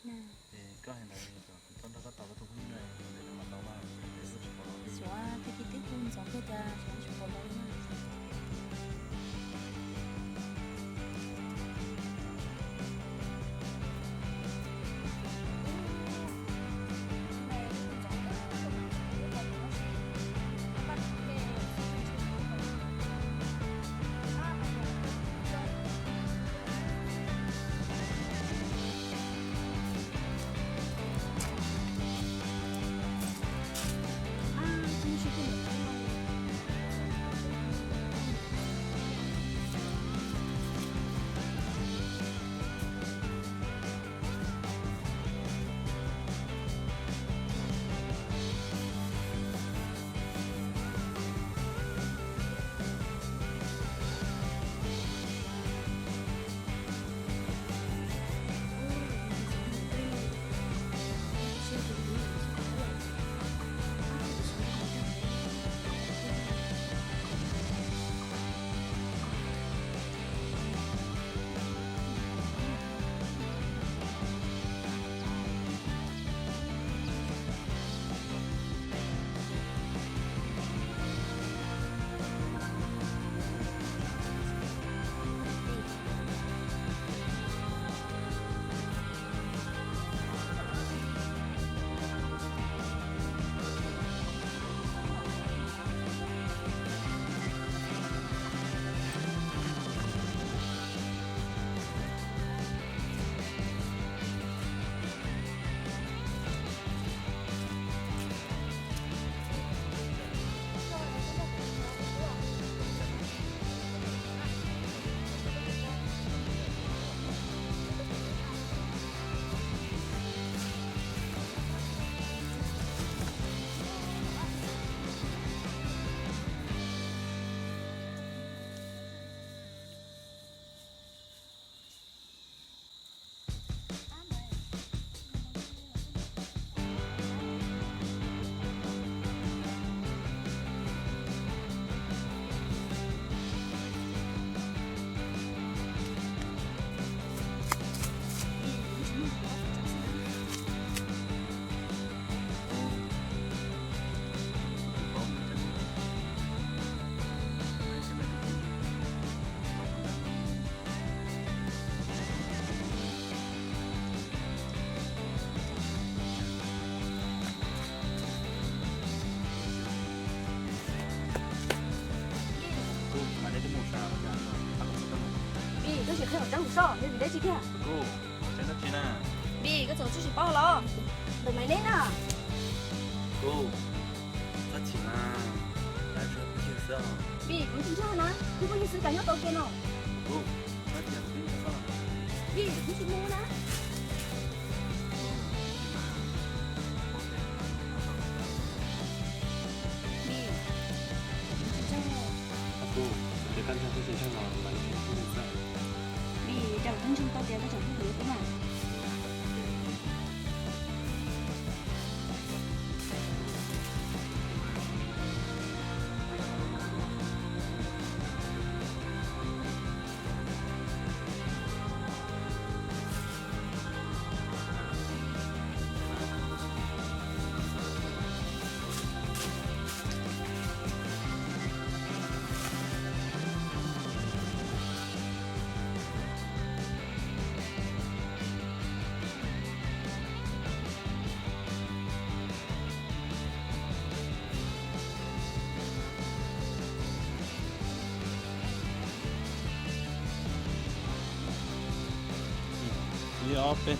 那ก็เห็นอะไรก็ต้นก็ตอบว่าทุกคนเลยเลยมาตอบว่าเป็นสุดของเรา 喜欢飞机飞空，总会的喜欢去活动嘛。มาได้ที่หมู่สามจ้ะทำสุดท้าย B 都是看我张鲁少，你来几天กูฉันก็ทีน่า ？B 个走出去报了，都没来呢。 กูก็ทีน่า来说不接受 B 不是这样呢，如果你是敢要多给呢กูก็讲不接受 ？B 不是木呢？ B 这样 กูเดี๋ยวกันจะเป็นช่างเราหลังจากที่ได้ B 这样真正到底要讲不回不嘛？ 你要背。